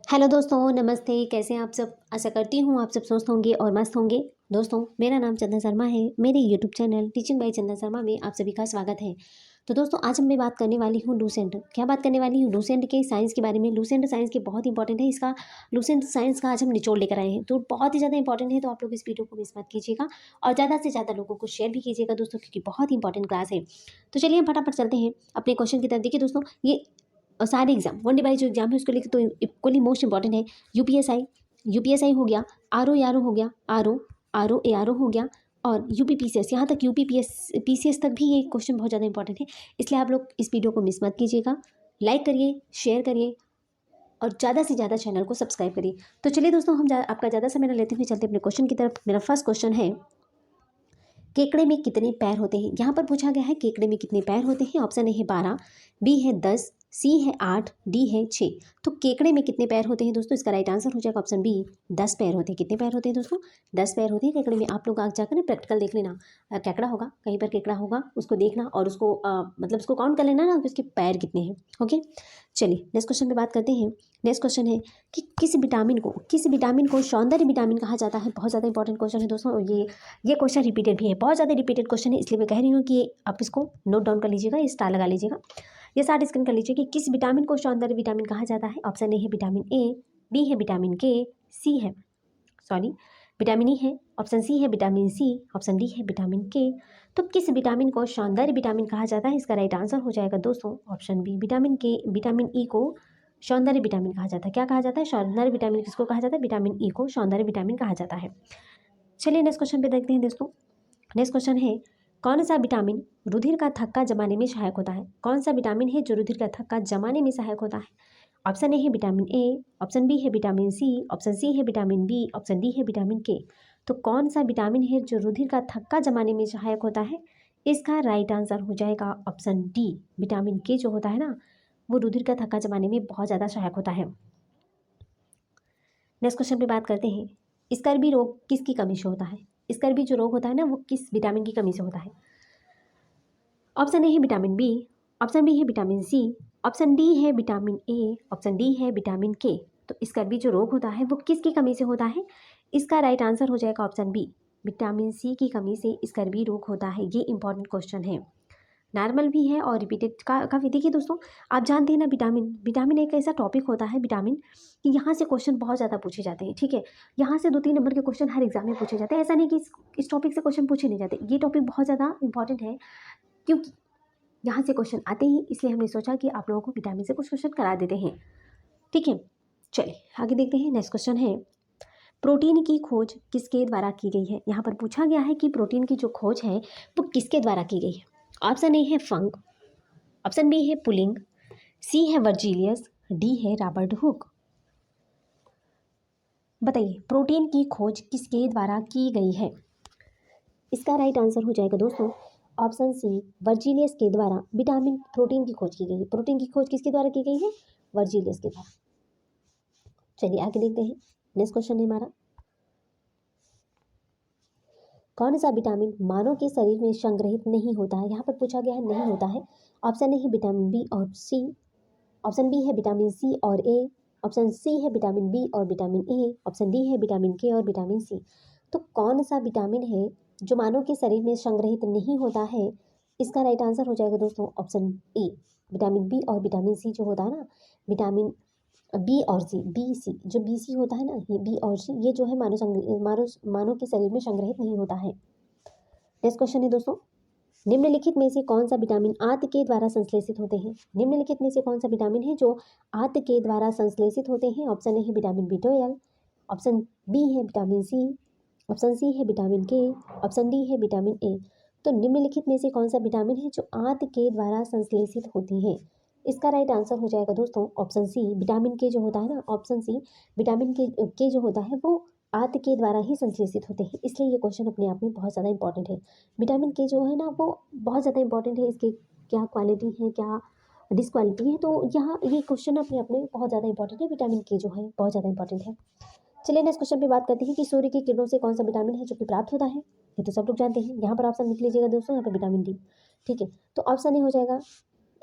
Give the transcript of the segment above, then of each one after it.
Hello दोस्तों, नमस्ते। कैसे हैं आप सब? आशा करती हूँ आप सब स्वस्थ होंगे और मस्त होंगे। दोस्तों, मेरा नाम चंदन शर्मा है। मेरे यूट्यूब चैनल टीचिंग बाय चंदन शर्मा में आप सभी का स्वागत है। तो दोस्तों, आज मैं बात करने वाली हूँ लूसेंट। क्या बात करने वाली हूँ? लूसेंट के साइंस के बारे में। लूसेंट साइंस के बहुत इंपॉर्टेंट है। इसका लूसेंट साइंस का आज हम निचोड़ लेकर आए हैं, तो बहुत ही ज़्यादा इंपॉर्टेंट है। तो आप लोग इस वीडियो को मिस मत कीजिएगा और ज़्यादा से ज़्यादा लोगों को शेयर भी कीजिएगा दोस्तों, क्योंकि बहुत ही इंपॉर्टेंट क्लास है। तो चलिए हम फटाफट चलते हैं अपने क्वेश्चन की तरफ। देखिए दोस्तों, ये सारे एग्जाम वन डे बाई जो एग्जाम है उसको लेकर तो इक्वली मोस्ट इंपॉर्टेंट है। यूपीएसआई हो गया, आर ओ हो गया, R O A R O हो गया, और यूपीपीसीएस, यहाँ तक पीसीएस तक भी ये क्वेश्चन बहुत ज़्यादा इंपॉर्टेंट है। इसलिए आप लोग इस वीडियो को मिस मत कीजिएगा। लाइक करिए, शेयर करिए और ज़्यादा से ज़्यादा चैनल को सब्सक्राइब करिए। तो चलिए दोस्तों, हम आपका ज़्यादा समय न लेते हुए चलते अपने क्वेश्चन की तरफ। मेरा फर्स्ट क्वेश्चन है, केकड़े में कितने पैर होते हैं? यहाँ पर पूछा गया है केकड़े में कितने पैर होते हैं। ऑप्शन ए है 12, बी है 10, सी है 8, डी है 6। तो केकड़े में कितने पैर होते हैं दोस्तों? इसका राइट आंसर हो जाएगा ऑप्शन बी, 10 पैर होते हैं। कितने पैर होते हैं दोस्तों? 10 पैर होते हैं केकड़े में। आप लोग आगे जाकर प्रैक्टिकल देख लेना। केकड़ा होगा, कहीं पर केकड़ा होगा, उसको देखना और उसको मतलब उसको काउंट कर लेना ना कि उसके पैर कितने हैं। ओके, चलिए नेक्स्ट क्वेश्चन पे बात करते हैं। नेक्स्ट क्वेश्चन है कि किस विटामिन को सौंदर्य विटामिन कहा जाता है। बहुत ज़्यादा इंपॉर्टेंट क्वेश्चन है दोस्तों। और ये क्वेश्चन रिपीटेड भी है, बहुत ज़्यादा रिपीटेड क्वेश्चन है, इसलिए मैं कह रही हूँ कि आप इसको नोट डाउन कर लीजिएगा, ये स्टार लगा लीजिएगा, ये साथ स्क्रीन कर लीजिए कि किस विटामिन को सौंदर्य विटामिन कहा जाता है। ऑप्शन ए है विटामिन ए, बी है विटामिन के, सी है सॉरी विटामिन ई है, ऑप्शन सी है विटामिन सी, ऑप्शन डी है विटामिन के। तो किस विटामिन को सौंदर्य विटामिन कहा जाता है? इसका राइट आंसर हो जाएगा दोस्तों ऑप्शन बी, विटामिन ई को सौंदर्य विटामिन कहा जाता है। क्या कहा जाता है? सौंदर्य विटामिन किसको कहा जाता है? विटामिन ई को सौंदर्य विटामिन कहा जाता है। चलिए नेक्स्ट क्वेश्चन पे देखते हैं दोस्तों। नेक्स्ट क्वेश्चन है, कौन सा विटामिन रुधिर का थक्का जमाने में सहायक होता है? कौन सा विटामिन है जो रुधिर का थक्का जमाने में सहायक होता है? ऑप्शन ए है विटामिन ए, ऑप्शन बी है विटामिन सी, ऑप्शन सी है विटामिन बी, ऑप्शन डी है विटामिन के। तो कौन सा विटामिन है जो रुधिर का थक्का जमाने में सहायक होता है? इसका राइट आंसर हो जाएगा ऑप्शन डी, विटामिन के जो होता है ना, वो रुधिर का थक्का जमाने में बहुत ज़्यादा सहायक होता है। नेक्स्ट क्वेश्चन पे बात करते हैं, स्कर्वी रोग किसकी कमी से होता है? स्कर्वी जो रोग होता है ना, वो किस विटामिन की कमी से होता है? ऑप्शन ए है विटामिन बी, ऑप्शन बी है विटामिन सी, ऑप्शन डी है विटामिन ए, ऑप्शन डी है विटामिन के। तो स्कर्वी जो रोग होता है वो किसकी कमी से होता है? इसका राइट आंसर हो जाएगा ऑप्शन बी, विटामिन सी की कमी से स्कर्वी रोग होता है। ये इंपॉर्टेंट क्वेश्चन है, नॉर्मल भी है और रिपीटेड का काफ़ी। देखिए दोस्तों, आप जानते हैं ना, विटामिन एक ऐसा टॉपिक होता है विटामिन, कि यहाँ से क्वेश्चन बहुत ज़्यादा पूछे जाते हैं। ठीक है, यहाँ से 2-3 नंबर के क्वेश्चन हर एग्जाम में पूछे जाते हैं। ऐसा नहीं कि इस टॉपिक से क्वेश्चन पूछे नहीं जाते। ये टॉपिक बहुत ज़्यादा इंपॉर्टेंट है, क्योंकि यहाँ से क्वेश्चन आते ही, इसलिए हमने सोचा कि आप लोगों को विटामिन से कुछ क्वेश्चन करा देते हैं। ठीक है, चलिए आगे देखते हैं। नेक्स्ट क्वेश्चन है, प्रोटीन की खोज किसके द्वारा की गई है? यहाँ पर पूछा गया है कि प्रोटीन की जो खोज है वो किसके द्वारा की गई है। ऑप्शन ए है फंक, ऑप्शन बी है पुलिंग, सी है वर्जीलियस, डी है रॉबर्ट हुक। बताइए, प्रोटीन की खोज किसके द्वारा की गई है? इसका राइट आंसर हो जाएगा दोस्तों ऑप्शन सी, वर्जीलियस के द्वारा विटामिन प्रोटीन की खोज की गई है। प्रोटीन की खोज किसके द्वारा की गई है? वर्जीलियस के द्वारा। चलिए आगे देखते हैं। नेक्स्ट क्वेश्चन है हमारा, कौन सा विटामिन मानव के शरीर में संग्रहित नहीं होता है? यहाँ पर पूछा गया है नहीं होता है। ऑप्शन ए है विटामिन बी और सी, ऑप्शन बी है विटामिन सी और ए, ऑप्शन सी है विटामिन बी और विटामिन ए, ऑप्शन डी है विटामिन के और विटामिन सी। तो कौन सा विटामिन है जो मानव के शरीर में संग्रहित नहीं होता है? इसका राइट आंसर हो जाएगा दोस्तों ऑप्शन ए, विटामिन बी और विटामिन सी जो होता है ना, विटामिन बी और सी, बी सी जो बी सी होता है ना, ये बी और सी ये जो है मानव के शरीर में संग्रहित नहीं होता है। नेक्स्ट क्वेश्चन है दोस्तों, निम्नलिखित में से कौन सा विटामिन आंत के द्वारा संश्लेषित होते हैं? निम्नलिखित में से कौन सा विटामिन है जो आंत के द्वारा संश्लेषित होते हैं? ऑप्शन ए है विटामिन बी12, ऑप्शन बी है विटामिन सी, ऑप्शन सी है विटामिन के, ऑप्शन डी है विटामिन ए। तो निम्नलिखित में से कौन सा विटामिन है जो आंत के द्वारा संश्लेषित होती है? इसका राइट आंसर हो जाएगा दोस्तों ऑप्शन सी, विटामिन के जो होता है ना, ऑप्शन सी, विटामिन के जो होता है वो आंत के द्वारा ही संश्लेषित होते हैं। इसलिए ये क्वेश्चन अपने आप में बहुत ज़्यादा इंपॉर्टेंट है। विटामिन के जो है ना वो बहुत ज़्यादा इंपॉर्टेंट है, इसके क्या क्वालिटी है, क्या डिसक्वालिटी है, तो यहाँ ये क्वेश्चन अपने आप में बहुत ज़्यादा इंपॉर्टेंट है। विटामिन के जो है बहुत ज़्यादा इंपॉर्टेंट है। चलिए नेक्स्ट क्वेश्चन पे बात करते हैं कि सूर्य की किरणों से कौन सा विटामिन है जो कि प्राप्त होता है? ये तो सब लोग जानते हैं। यहाँ पर ऑप्शन लिख लीजिएगा दोस्तों, यहाँ पर विटामिन डी। ठीक है, तो ऑप्शन ए हो जाएगा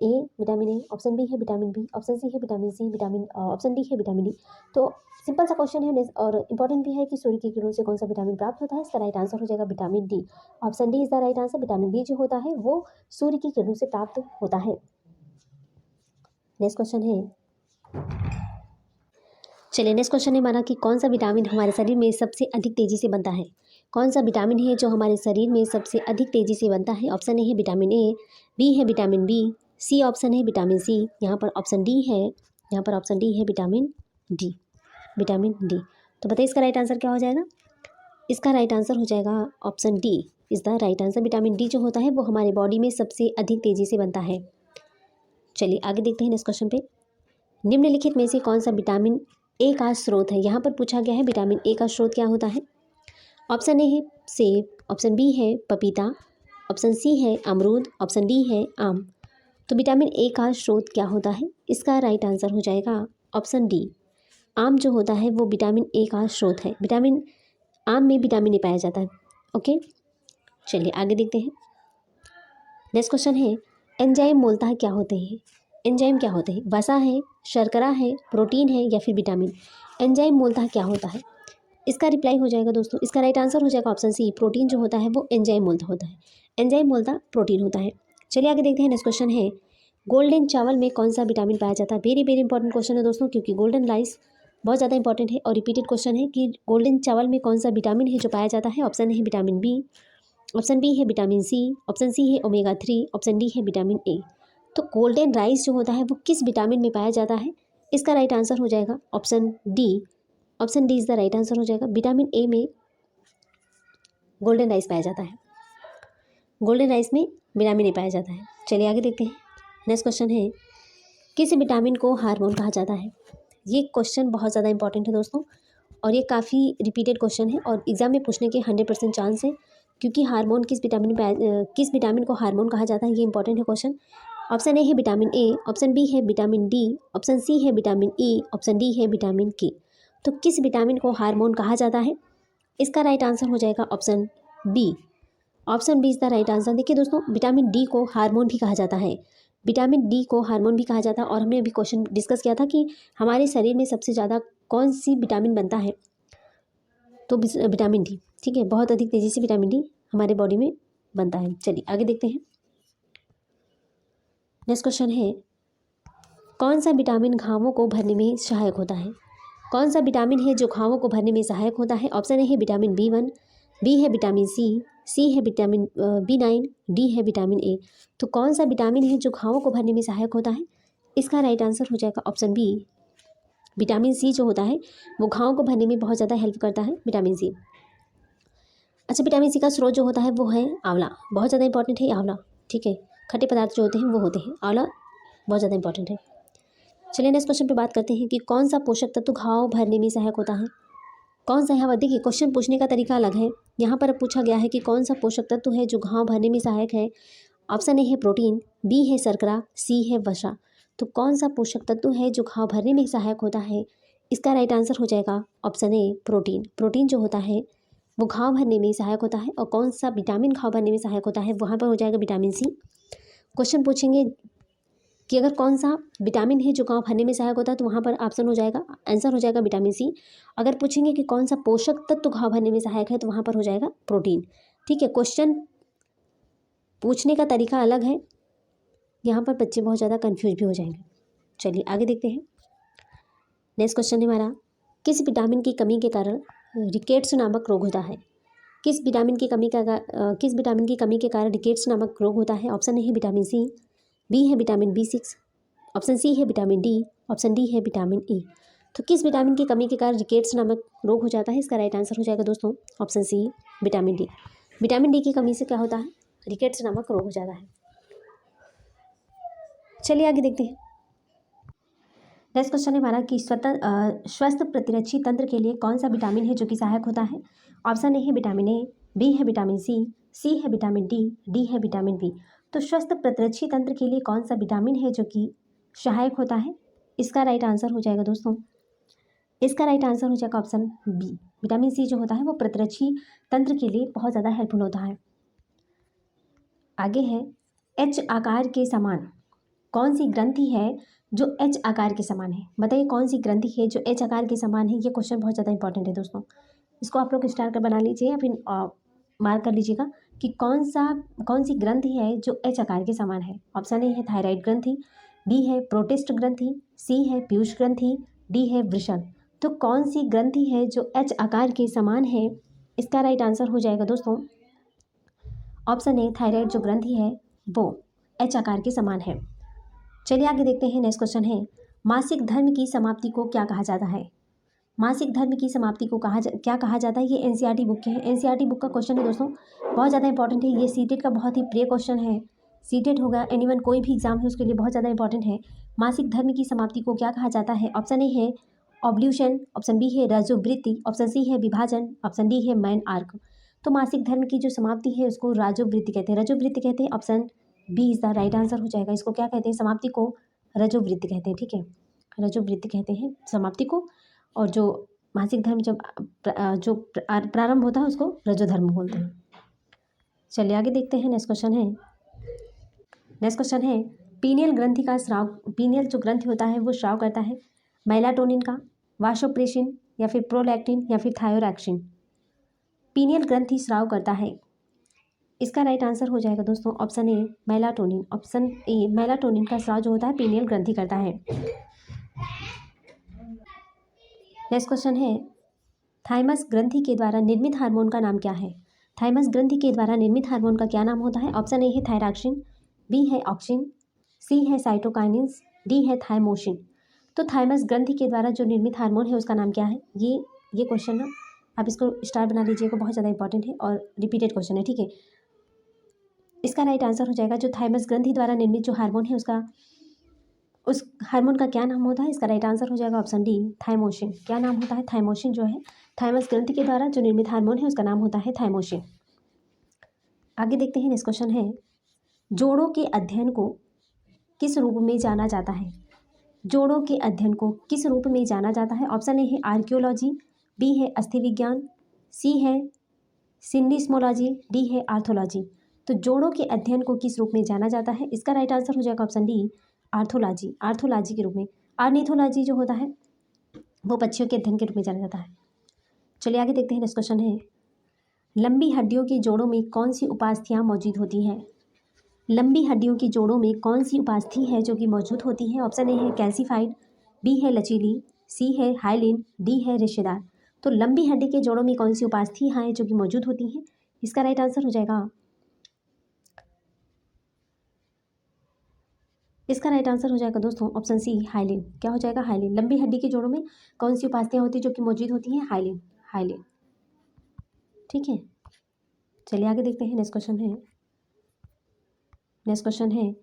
A vitamin A, option B है विटामिन बी, ऑप्शन सी है विटामिन सी, ऑप्शन डी है विटामिन डी। तो सिंपल सा क्वेश्चन है और इंपॉर्टेंट भी है कि सूर्य की किरणों से कौन सा विटामिन प्राप्त होता है। इसका राइट आंसर हो जाएगा vitamin D. Option D is the right answer. Vitamin D जो होता है वो सूर्य की किरणों से प्राप्त होता है। नेक्स्ट क्वेश्चन है, चलिए नेक्स्ट क्वेश्चन है हमारा कि कौन सा विटामिन हमारे शरीर में सबसे अधिक तेजी से बनता है। कौन सा विटामिन है जो हमारे शरीर में सबसे अधिक तेजी से बनता है। ऑप्शन ए है विटामिन ए, बी है विटामिन बी, सी ऑप्शन है विटामिन सी, यहाँ पर ऑप्शन डी है, यहाँ पर ऑप्शन डी है विटामिन डी, विटामिन डी। तो बताइए इसका राइट आंसर क्या हो जाएगा। इसका राइट आंसर हो जाएगा option D is the right answer. Vitamin D जो होता है वो हमारे बॉडी में सबसे अधिक तेजी से बनता है। चलिए आगे देखते हैं नेक्स्ट क्वेश्चन पे। निम्नलिखित में से कौन सा विटामिन ए का स्रोत है। यहाँ पर पूछा गया है विटामिन ए का स्रोत क्या होता है। ऑप्शन ए है सेब, ऑप्शन बी है पपीता, ऑप्शन सी है अमरूद, ऑप्शन डी है आम। तो विटामिन ए का स्रोत क्या होता है। इसका राइट आंसर हो जाएगा ऑप्शन डी। आम जो होता है वो विटामिन ए का स्रोत है। आम में विटामिन ए पाया जाता है। ओके, चलिए आगे देखते हैं। नेक्स्ट क्वेश्चन है, एंजाइम मूलतः क्या होते हैं। एंजाइम क्या होते हैं। वसा है, शर्करा है, प्रोटीन है या फिर विटामिन। एंजाइम मूलतः क्या होता है। इसका रिप्लाई हो जाएगा दोस्तों, इसका राइट आंसर हो जाएगा ऑप्शन सी। प्रोटीन जो होता है वो एंजाइम मूलतः होता है। एंजाइम मूलतः प्रोटीन होता है। चलिए आगे देखते हैं। नेक्स्ट क्वेश्चन है, गोल्डन चावल में कौन सा विटामिन पाया जाता है। वेरी वेरी इंपॉर्टेंट क्वेश्चन है दोस्तों, क्योंकि गोल्डन राइस बहुत ज़्यादा इंपॉर्टेंट है और रिपीटेड क्वेश्चन है कि गोल्डन चावल में कौन सा विटामिन है जो पाया जाता है। ऑप्शन है विटामिन बी, ऑप्शन बी है विटामिन सी, ऑप्शन सी है ओमेगा 3, ऑप्शन डी है विटामिन ए। तो गोल्डन राइस जो होता है वो किस विटामिन में पाया जाता है। इसका राइट आंसर हो जाएगा option D. Option D is the right answer हो जाएगा। विटामिन ए में गोल्डन राइस पाया जाता है। गोल्डन राइस में विटामिन ए पाया जाता है। चलिए आगे देखते हैं। नेक्स्ट क्वेश्चन है, किस विटामिन को हार्मोन कहा जाता है। ये क्वेश्चन बहुत ज़्यादा इंपॉर्टेंट है दोस्तों और ये काफ़ी रिपीटेड क्वेश्चन है और एग्जाम में पूछने के 100% चांस है, क्योंकि हार्मोन किस विटामिन को हार्मोन कहा जाता है, ये इंपॉर्टेंट है क्वेश्चन। ऑप्शन ए है विटामिन ए, ऑप्शन बी है विटामिन डी, ऑप्शन सी है विटामिन ई, ऑप्शन डी है विटामिन के। तो किस विटामिन को हार्मोन कहा जाता है। इसका राइट आंसर हो जाएगा option B. Option B is the right answer. देखिए दोस्तों, विटामिन डी को हार्मोन भी कहा जाता है। विटामिन डी को हार्मोन भी कहा जाता है और हमने अभी क्वेश्चन डिस्कस किया था कि हमारे शरीर में सबसे ज़्यादा कौन सी विटामिन बनता है, तो विटामिन डी। ठीक है, बहुत अधिक तेज़ी से विटामिन डी हमारे बॉडी में बनता है। चलिए आगे देखते हैं। नेक्स्ट क्वेश्चन है, कौन सा विटामिन घावों को भरने में सहायक होता है। कौन सा विटामिन है जो घावों को भरने में सहायक होता है। ऑप्शन ए है विटामिन B1, बी है विटामिन सी है विटामिन B9, डी है विटामिन ए। तो कौन सा विटामिन है जो घावों को भरने में सहायक होता है। इसका राइट आंसर हो जाएगा ऑप्शन बी। विटामिन सी जो होता है वो घावों को भरने में बहुत ज़्यादा हेल्प करता है, विटामिन सी। अच्छा, विटामिन सी का स्रोत जो होता है वो है आंवला। बहुत ज़्यादा इंपॉर्टेंट है आंवला। ठीक है, खट्टे पदार्थ जो होते हैं वो होते हैं, आंवला बहुत ज़्यादा इंपॉर्टेंट है। चलिए नेक्स्ट क्वेश्चन पे बात करते हैं कि कौन सा पोषक तत्व घाव भरने में सहायक होता है। कौन सा, यहाँ पर देखिए क्वेश्चन पूछने का तरीका अलग है। यहाँ पर पूछा गया है कि कौन सा पोषक तत्व है जो घाव भरने में सहायक है। ऑप्शन ए है प्रोटीन, बी है शर्करा, सी है वसा। तो कौन सा पोषक तत्व है जो घाव भरने में सहायक होता है। इसका राइट आंसर हो जाएगा ऑप्शन ए प्रोटीन। प्रोटीन जो होता है वो घाव भरने में सहायक होता है। और कौन सा विटामिन घाव भरने में सहायक होता है, वहाँ पर हो जाएगा विटामिन सी। क्वेश्चन पूछेंगे कि अगर कौन सा विटामिन है जो घाव भरने में सहायक होता है, तो वहाँ पर ऑप्शन हो जाएगा, आंसर हो जाएगा विटामिन सी। अगर पूछेंगे कि कौन सा पोषक तत्व घाव भरने में सहायक है, तो वहाँ पर हो जाएगा प्रोटीन। ठीक है, क्वेश्चन पूछने का तरीका अलग है, यहाँ पर बच्चे बहुत ज़्यादा कन्फ्यूज भी हो जाएंगे। चलिए आगे देखते हैं। नेक्स्ट क्वेश्चन है हमारा, किस विटामिन की कमी के कारण रिकेट्स नामक रोग होता है। किस विटामिन की कमी के कारण रिकेट्स नामक रोग होता है। ऑप्शन ए है विटामिन सी, बी है विटामिन B6, ऑप्शन सी है विटामिन डी, ऑप्शन डी है विटामिन ई। तो किस विटामिन की कमी के कारण रिकेट्स नामक रोग हो जाता है। इसका राइट आंसर हो जाएगा दोस्तों option C vitamin D. Vitamin D की कमी से क्या होता है, रिकेट्स नामक रोग हो जाता है। चलिए आगे देखते हैं। नेक्स्ट क्वेश्चन है हमारा कि स्वस्थ प्रतिरक्षी तंत्र के लिए कौन सा विटामिन है जो कि सहायक होता है। ऑप्शन ए है विटामिन ए, बी है विटामिन सी है विटामिन डी, डी है विटामिन बी। तो स्वस्थ प्रतिरक्षी तंत्र के लिए कौन सा विटामिन है जो कि सहायक होता है। इसका राइट आंसर हो जाएगा दोस्तों, इसका राइट आंसर हो जाएगा ऑप्शन बी। विटामिन सी जो होता है वो प्रतिरक्षी तंत्र के लिए बहुत ज़्यादा हेल्पफुल होता है। आगे है, एच आकार के समान कौन सी ग्रंथि है जो एच आकार के समान है? बताइए कौन सी ग्रंथि है जो एच आकार के समान है? ये क्वेश्चन बहुत ज़्यादा इंपॉर्टेंट है दोस्तों। इसको आप लोग स्टार कर बना लीजिए या फिर मार्क कर लीजिएगा कि कौन सी ग्रंथि है जो एच आकार के समान है। ऑप्शन ए है थायराइड ग्रंथि, बी है प्रोटेस्ट ग्रंथि, सी है पीयूष ग्रंथि, डी है वृषण। तो कौन सी ग्रंथि है जो एच आकार के समान है? इसका राइट आंसर हो जाएगा दोस्तों ऑप्शन ए थायराइड जो ग्रंथि है वो एच आकार के समान है। चलिए आगे देखते हैं। नेक्स्ट क्वेश्चन है मासिक धर्म की समाप्ति को क्या कहा जाता है? मासिक धर्म की समाप्ति को क्या कहा जाता है? ये एनसीईआरटी बुक के है। एनसीईआरटी बुक का क्वेश्चन है दोस्तों, बहुत ज़्यादा इंपॉर्टेंट है। ये सीटेट का बहुत ही प्रिय क्वेश्चन है। सीटेट होगा एनीवन कोई भी एग्जाम है उसके लिए बहुत ज़्यादा इंपॉर्टेंट है। मासिक धर्म की समाप्ति को क्या कहा जाता है? ऑप्शन ए है ऑब्ल्यूशन, ऑप्शन बी है राजोवृत्ति, ऑप्शन सी है विभाजन, ऑप्शन डी है मैन आर्क। तो मासिक धर्म की जो समाप्ति है उसको राजोवृत्ति कहते हैं, रजोवृत्ति कहते हैं। Option B is the right answer हो जाएगा। इसको क्या कहते हैं? समाप्ति को रजोवृत्ति कहते हैं। ठीक है, रजोवृत्ति कहते हैं समाप्ति को। और जो मासिक धर्म जब प्रारंभ होता है उसको रजोधर्म बोलते हैं। चलिए आगे देखते हैं। नेक्स्ट क्वेश्चन है पीनियल ग्रंथि का स्राव, पीनियल जो ग्रंथि होता है वो स्राव करता है मेलाटोनिन का, वासोप्रेसिन या फिर प्रोलैक्टिन या फिर थायोरैक्सिन। पीनियल ग्रंथि स्राव करता है, इसका राइट आंसर हो जाएगा दोस्तों option A melatonin. Option A melatonin का स्राव जो होता है पीनियल ग्रंथि करता है। नेक्स्ट क्वेश्चन है थाइमस ग्रंथि के द्वारा निर्मित हार्मोन का नाम क्या है? थाइमस ग्रंथि के द्वारा निर्मित हार्मोन का क्या नाम होता है? ऑप्शन ए है थायरॉक्सिन, बी है ऑक्सिन, सी है साइटोकाइनिन्स, डी है थाइमोसिन। तो थाइमस ग्रंथि के द्वारा जो निर्मित हार्मोन है उसका नाम क्या है? ये क्वेश्चन ना आप इसको स्टार बना लीजिएगा, बहुत ज़्यादा इंपॉर्टेंट है और रिपीटेड क्वेश्चन है। ठीक है, इसका राइट आंसर हो जाएगा जो थाइमस ग्रंथि द्वारा निर्मित जो हार्मोन है उस हार्मोन का क्या नाम होता है? इसका राइट आंसर हो जाएगा ऑप्शन डी थाइमोसिन। क्या नाम होता है? थाइमोसिन जो है थाइमस ग्रंथि के द्वारा जो निर्मित हार्मोन है उसका नाम होता है थाइमोसिन। आगे देखते हैं। नेक्स्ट क्वेश्चन है जोड़ों के अध्ययन को किस रूप में जाना जाता है? जोड़ों के अध्ययन को किस रूप में जाना जाता है? ऑप्शन ए है आर्कियोलॉजी, बी है अस्थि विज्ञान, सी है सिंडिस्मोलॉजी, डी है आर्थोलॉजी। तो जोड़ों के अध्ययन को किस रूप में जाना जाता है? इसका राइट आंसर हो जाएगा ऑप्शन डी आर्थोलॉजी। आर्थोलॉजी के रूप में। आर्निथोलॉजी जो होता है वो पक्षियों के अध्ययन के रूप में जाना जाता है। चलिए आगे देखते हैं। नेक्स्ट क्वेश्चन है लंबी हड्डियों के जोड़ों में कौन सी उपास्थियाँ मौजूद होती हैं? लंबी हड्डियों की जोड़ों में कौन सी उपास्थि है जो कि मौजूद होती है? ऑप्शन ए है कैल्सीफाइड, बी है लचीली, सी है हाइलिन, डी है रेशेदार। तो लंबी हड्डी के जोड़ों में कौन सी उपास्थि हैं जो कि मौजूद होती हैं? इसका राइट आंसर हो जाएगा दोस्तों ऑप्शन सी हाइलिन। क्या हो जाएगा? हाइलिन। लंबी हड्डी के जोड़ों में कौन सी उपास्थियाँ होती है जो कि मौजूद होती हैं? हाइलिन। ठीक है, चलिए आगे देखते हैं। नेक्स्ट क्वेश्चन है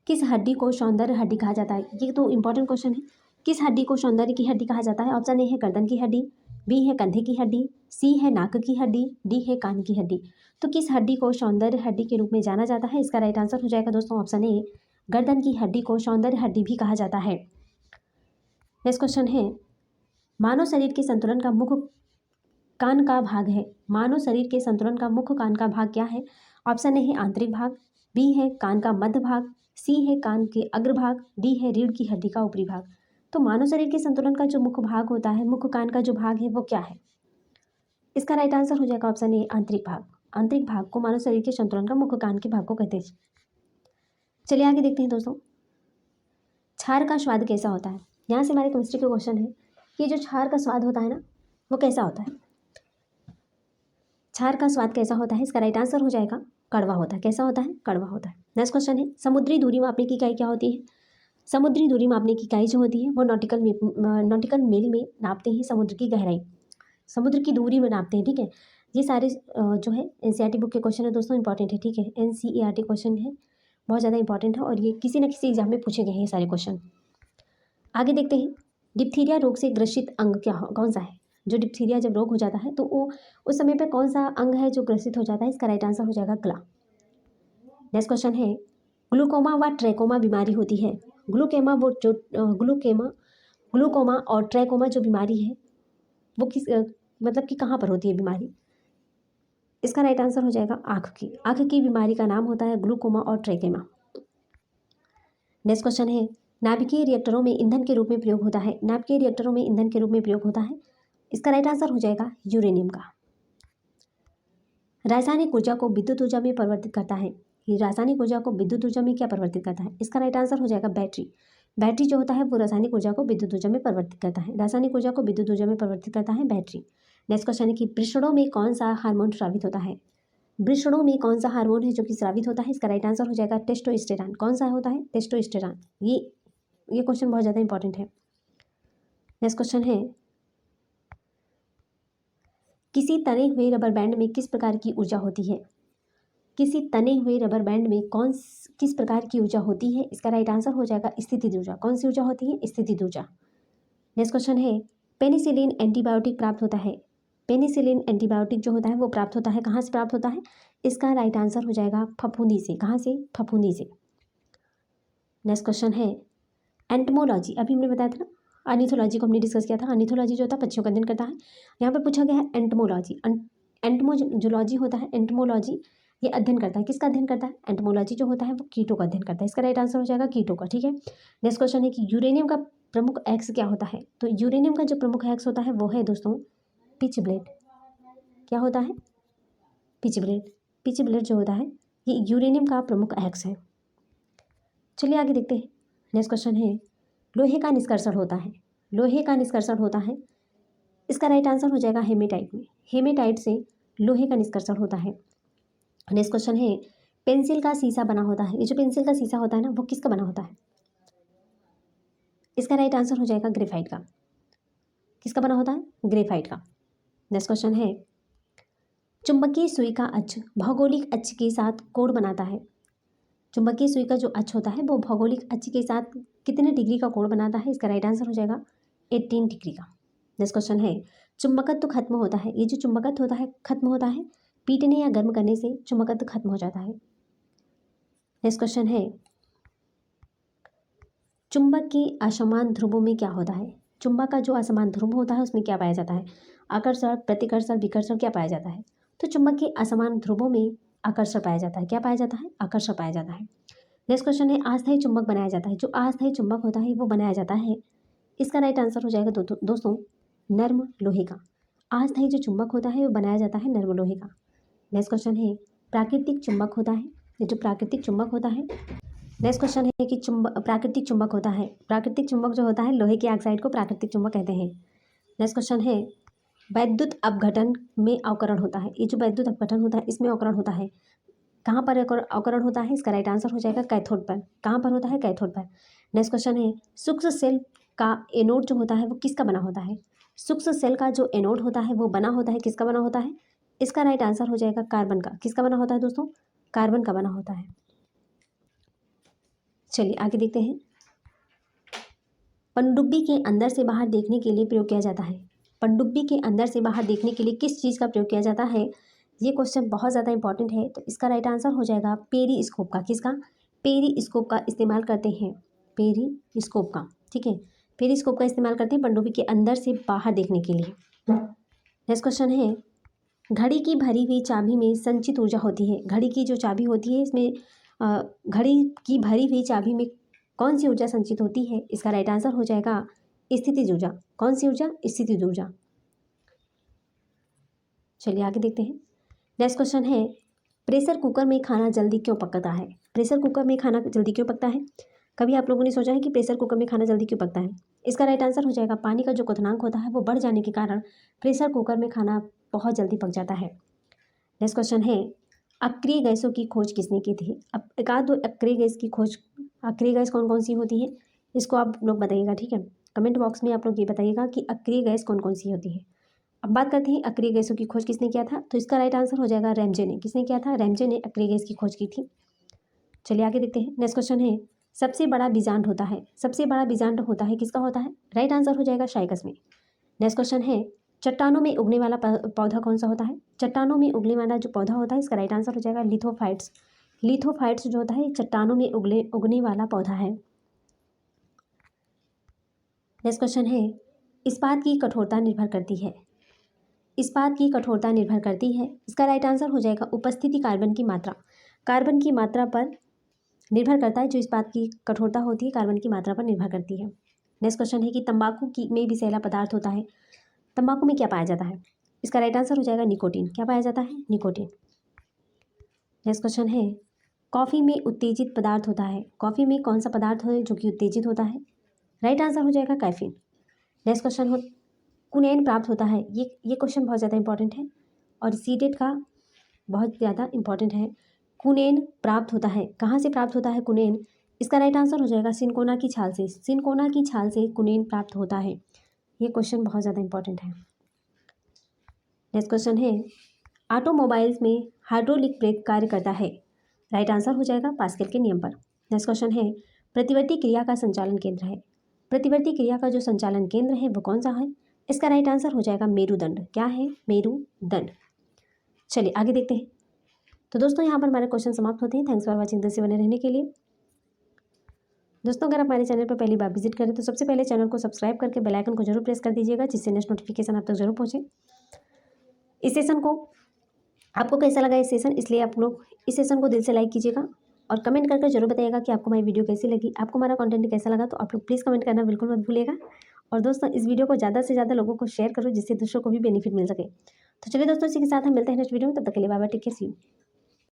किस हड्डी को सौंदर्य हड्डी कहा जाता है? ये तो इंपॉर्टेंट क्वेश्चन है। किस हड्डी को सौंदर्य की हड्डी कहा जाता है? ऑप्शन ए है गर्दन की हड्डी, बी है कंधे की हड्डी, सी है नाक की हड्डी, डी है कान की हड्डी। तो किस हड्डी को सौंदर्य हड्डी के रूप में जाना जाता है? इसका राइट आंसर हो जाएगा दोस्तों ऑप्शन ए गर्दन की हड्डी को सौंदर्य हड्डी भी कहा जाता है। नेक्स्ट क्वेश्चन है मानव शरीर के संतुलन का मुख्य कान का भाग है। मानव शरीर के संतुलन का मुख्य कान का भाग क्या है? ऑप्शन ए है आंतरिक भाग, बी है कान का मध्य भाग, सी है कान के अग्रभाग, डी है रीढ़ की हड्डी का ऊपरी भाग। तो मानव शरीर के संतुलन का जो मुख्य भाग होता है, मुख्य कान का जो भाग है वो क्या है? इसका राइट आंसर हो जाएगा ऑप्शन ए आंतरिक भाग। आंतरिक भाग को मानव शरीर के संतुलन का मुख्य कान के भाग को कहते हैं। चलिए आगे देखते हैं दोस्तों क्षार का स्वाद कैसा होता है? यहाँ से हमारे केमिस्ट्री का क्वेश्चन है कि जो क्षार का स्वाद होता है ना वो कैसा होता है? क्षार का स्वाद कैसा होता है? इसका राइट आंसर हो जाएगा कड़वा होता है। कैसा होता है? कड़वा होता है। नेक्स्ट क्वेश्चन है समुद्री दूरी मापने की इकाई क्या होती है? समुद्री दूरी मापने की इकाई जो होती है वो नॉटिकल मील में नापते हैं समुद्र की गहराई, समुद्र की दूरी में नापते हैं। ठीक है, ये सारे जो है एनसीईआरटी बुक के क्वेश्चन है दोस्तों, इंपॉर्टेंट है। ठीक है, एनसीईआरटी क्वेश्चन है, बहुत ज़्यादा इंपॉर्टेंट है और ये किसी न किसी एग्जाम में पूछे गए हैं ये सारे क्वेश्चन। आगे देखते हैं डिप्थीरिया रोग से ग्रसित अंग कौन सा है? जो डिप्थीरिया जब रोग हो जाता है तो वो उस समय पे कौन सा अंग है जो ग्रसित हो जाता है? इसका राइट आंसर हो जाएगा गला। नेक्स्ट क्वेश्चन है ग्लूकोमा व ट्रैकोमा बीमारी होती है। ग्लूकोमा और ट्रैकोमा जो बीमारी है वो किस मतलब कि कहाँ पर होती है बीमारी? इसका राइट आंसर हो जाएगा आँख की बीमारी का नाम होता है ग्लूकोमा और ट्रैकोमा। नेक्स्ट क्वेश्चन है, नाभिकीय रिएक्टरों में ईंधन के रूप में प्रयोग होता है। नाभिकीय रिएक्टरों में ईंधन के रूप में प्रयोग होता है, इसका राइट आंसर हो जाएगा यूरेनियम का। रासायनिक ऊर्जा को विद्युत ऊर्जा में परिवर्तित करता है। ये रासायनिक ऊर्जा को विद्युत ऊर्जा में क्या परिवर्तित करता है, इसका राइट आंसर हो जाएगा बैटरी। बैटरी जो होता है वो रासायनिक ऊर्जा को विद्युत ऊर्जा में परिवर्तित करता है। रासायनिक ऊर्जा को विद्युत ऊर्जा में परिवर्तित करता है बैटरी। नेक्स्ट क्वेश्चन है कि वृषणों में कौन सा हार्मोन स्रावित होता है। वृषणों में कौन सा हार्मोन है जो कि स्रावित होता है, इसका राइट आंसर हो जाएगा टेस्टोस्टेरॉन। कौन सा होता है, टेस्टोस्टेरॉन। ये क्वेश्चन बहुत ज़्यादा इंपॉर्टेंट है। नेक्स्ट क्वेश्चन है, किसी तने हुए रबर बैंड में किस प्रकार की ऊर्जा होती है। किसी तने हुए रबर बैंड में किस प्रकार की ऊर्जा होती है, इसका राइट आंसर हो जाएगा स्थितिज ऊर्जा। कौन सी ऊर्जा होती है, स्थितिज ऊर्जा। नेक्स्ट क्वेश्चन है, पेनिसिलिन एंटीबायोटिक प्राप्त होता है। पेनिसिलिन एंटीबायोटिक जो होता है वो प्राप्त होता है, कहाँ से प्राप्त होता है, इसका राइट आंसर हो जाएगा फफूंदी से। कहाँ से, फफूंदी से। नेक्स्ट क्वेश्चन है, एंटमोलॉजी, अभी हमने बताया था ना, अर्निथोलॉजी को हमने डिस्कस किया था। अर्निथोलॉजी जो होता है पक्षियों का अध्ययन करता है। यहाँ पर पूछा गया है एंटमोलॉजी। एंटमोलॉजी होता है, एंटमोलॉजी ये अध्ययन करता है, किसका अध्ययन करता है, एंटमोलॉजी जो होता है वो कीटों का अध्ययन करता है। इसका राइट आंसर हो जाएगा कीटों का। ठीक है। नेक्स्ट क्वेश्चन है कि यूरेनियम का प्रमुख एक्स क्या होता है। तो यूरेनियम का जो प्रमुख एक्स होता है वो है दोस्तों पिच ब्लेड। क्या होता है, पिच ब्लेड। पिच ब्लेड जो होता है ये यूरेनियम का प्रमुख एक्स है। चलिए आगे देखते हैं। नेक्स्ट क्वेश्चन है, लोहे का निष्कर्षण होता है। लोहे का निष्कर्षण होता है, इसका राइट आंसर हो जाएगा हेमेटाइट में। हेमेटाइट से लोहे का निष्कर्षण होता है। नेक्स्ट क्वेश्चन है, पेंसिल का शीशा बना होता है। ये जो पेंसिल का शीशा होता है ना वो किसका बना होता है, इसका राइट आंसर हो जाएगा ग्रेफाइट का। किसका बना होता है, ग्रेफाइट का। नेक्स्ट क्वेश्चन है, चुंबकीय सुई का अक्ष भौगोलिक अक्ष के साथ कोण बनाता है। चुंबकीय सुई का जो अक्ष होता है वो भौगोलिक अक्ष के साथ कितने डिग्री का कोण बनाता है, इसका राइट आंसर हो जाएगा 18 डिग्री का। नेक्स्ट क्वेश्चन है, चुंबकत्व खत्म होता है। ये जो चुंबकत्व होता है खत्म होता है पीटने या गर्म करने से चुंबकत्व खत्म हो जाता है। नेक्स्ट क्वेश्चन है, चुंबक के असमान ध्रुवों में क्या होता है। चुंबक का जो असमान ध्रुव होता है उसमें क्या पाया जाता है, आकर्षण, प्रतिकर्षण, विकर्षण, क्या पाया जाता है। तो चुंबक के असमान ध्रुवों में आकर्षण पाया जाता है। क्या पाया जाता है, आकर्षण पाया जाता है। नेक्स्ट क्वेश्चन है, अस्थायी चुंबक बनाया जाता है। जो अस्थायी चुंबक होता है वो बनाया जाता है, इसका राइट आंसर हो जाएगा दोस्तों नर्म लोहे का। अस्थायी जो चुंबक होता है वो बनाया जाता है नर्म लोहे का। नेक्स्ट क्वेश्चन है, प्राकृतिक चुंबक होता है। ये जो प्राकृतिक चुंबक होता है, नेक्स्ट क्वेश्चन है कि प्राकृतिक चुंबक होता है। प्राकृतिक चुंबक जो होता है लोहे के ऑक्साइड को प्राकृतिक चुंबक कहते हैं। नेक्स्ट क्वेश्चन है, वैद्युत अपघटन में अवकरण होता है। ये जो वैद्युत अपघटन होता है इसमें अवकरण होता है, कहाँ पर अवकरण होता है, इसका राइट आंसर हो जाएगा कैथोड पर। कहाँ पर होता है, कैथोड पर। नेक्स्ट क्वेश्चन है, सूक्ष्म सेल का एनोड जो होता है वो किसका बना होता है। सूक्ष्म सेल का जो एनोड होता है वो बना होता है, किसका बना होता है, इसका राइट आंसर हो जाएगा कार्बन का। किसका बना होता है दोस्तों, कार्बन का बना होता है। चलिए आगे देखते हैं। पनडुब्बी के अंदर से बाहर देखने के लिए प्रयोग किया जाता है। पनडुब्बी के अंदर से बाहर देखने के लिए किस चीज़ का प्रयोग किया जाता है, ये क्वेश्चन बहुत ज़्यादा इंपॉर्टेंट है। तो इसका राइट आंसर हो जाएगा पेरीस्कोप का। किसका, पेरीस्कोप का इस्तेमाल करते हैं, पेरीस्कोप का। ठीक है, पेरीस्कोप का इस्तेमाल करते हैं पनडुब्बी के अंदर से बाहर देखने के लिए। नेक्स्ट क्वेश्चन है, घड़ी की भरी हुई चाबी में संचित ऊर्जा होती है। घड़ी की जो चाबी होती है इसमें घड़ी की भरी हुई चाबी में कौन सी ऊर्जा संचित होती है, इसका राइट आंसर हो जाएगा स्थितिज ऊर्जा। कौन सी ऊर्जा, स्थितिज ऊर्जा। चलिए आगे देखते हैं। नेक्स्ट क्वेश्चन है, प्रेशर कुकर में खाना जल्दी क्यों पकता है। प्रेशर कुकर में खाना जल्दी क्यों पकता है, कभी आप लोगों ने सोचा है कि प्रेशर कुकर में खाना जल्दी क्यों पकता है, इसका राइट आंसर हो जाएगा पानी का जो क्वथनांक होता है वो बढ़ जाने के कारण प्रेशर कुकर में खाना बहुत जल्दी पक जाता है। नेक्स्ट क्वेश्चन है, अक्रिय गैसों की खोज किसने की थी। अब एक आध दो अक्रिय गैस की खोज, अक्रिय गैस कौन कौन सी होती है इसको आप लोग बताइएगा। ठीक है, कमेंट बॉक्स में आप लोग ये बताइएगा कि अक्रिय गैस कौन कौन सी होती है। अब बात करते हैं अक्रिय गैसों की खोज किसने किया था, तो इसका राइट आंसर हो जाएगा रैमजे ने। किसने किया था, रैमजे ने अक्रिय गैस की खोज की थी। चलिए आगे देखते हैं। नेक्स्ट क्वेश्चन है, सबसे बड़ा बीजांड होता है। सबसे बड़ा बीजांड होता है किसका होता है, राइट आंसर हो जाएगा शाइकस में। नेक्स्ट क्वेश्चन है, चट्टानों में उगने वाला पौधा कौन सा होता है। चट्टानों में उगने वाला जो पौधा होता है इसका राइट आंसर हो जाएगा लिथोफाइट्स। लिथोफाइट्स जो होता है चट्टानों में उगने वाला पौधा है। नेक्स्ट क्वेश्चन है, इस्पात की कठोरता निर्भर करती है। इस्पात की कठोरता निर्भर करती है, इसका राइट आंसर हो जाएगा उपस्थिति कार्बन की मात्रा। कार्बन की मात्रा पर निर्भर करता है, जो इस बात की कठोरता होती है कार्बन की मात्रा पर निर्भर करती है। नेक्स्ट क्वेश्चन है कि तंबाकू की में विषैला पदार्थ होता है। तंबाकू में क्या पाया जाता है? इसका राइट आंसर हो जाएगा निकोटीन। क्या पाया जाता है? निकोटीन। नेक्स्ट क्वेश्चन है कॉफ़ी में उत्तेजित पदार्थ होता है। कॉफ़ी में कौन सा पदार्थ है जो कि उत्तेजित होता है? राइट आंसर हो जाएगा कैफीन। नेक्स्ट क्वेश्चन हो कुनैन प्राप्त होता है। ये क्वेश्चन बहुत ज़्यादा इंपॉर्टेंट है और सीटेट का बहुत ज़्यादा इंपॉर्टेंट है। कुनैन प्राप्त होता है, कहाँ से प्राप्त होता है कुनैन? इसका राइट आंसर हो जाएगा सिनकोना की छाल से। सिनकोना की छाल से कुनैन प्राप्त होता है। ये क्वेश्चन बहुत ज़्यादा इंपॉर्टेंट है। नेक्स्ट क्वेश्चन है ऑटोमोबाइल्स में हाइड्रोलिक ब्रेक कार्य करता है। राइट आंसर हो जाएगा पास्कल के नियम पर। नेक्स्ट क्वेश्चन है प्रतिवर्ती क्रिया का संचालन केंद्र है। प्रतिवर्ती क्रिया का जो संचालन केंद्र है वो कौन सा है? इसका राइट आंसर हो जाएगा मेरुदंड। क्या है? मेरुदंड। चलिए आगे देखते हैं। तो दोस्तों यहाँ पर हमारे क्वेश्चन समाप्त होते हैं। Thanks for watching. से बने रहने के लिए। दोस्तों अगर आप हमारे चैनल पर पहली बार विजिट करें तो सबसे पहले चैनल को सब्सक्राइब करके बेल आइकन को जरूर प्रेस कर दीजिएगा, जिससे नेक्स्ट नोटिफिकेशन आप तक जरूर पहुँचे। इस सेशन को आपको कैसा लगा इस सेशन, इसलिए आप लोग इस सेशन को दिल से लाइक कीजिएगा और कमेंट करके जरूर बताइएगा कि आपको हमारी वीडियो कैसी लगी, आपको हमारा कंटेंट कैसा लगा। तो आप लोग प्लीज़ कमेंट करना बिल्कुल मत भूलिएगा। और दोस्तों इस वीडियो को ज़्यादा से ज़्यादा लोगों को शेयर करो, जिससे दूसरों को भी बेनिफिट मिल सके। तो चलिए दोस्तों, इसी के साथ हम मिलते हैं नेक्स्ट वीडियो में। तब तक के लिए bye bye, take care, see you.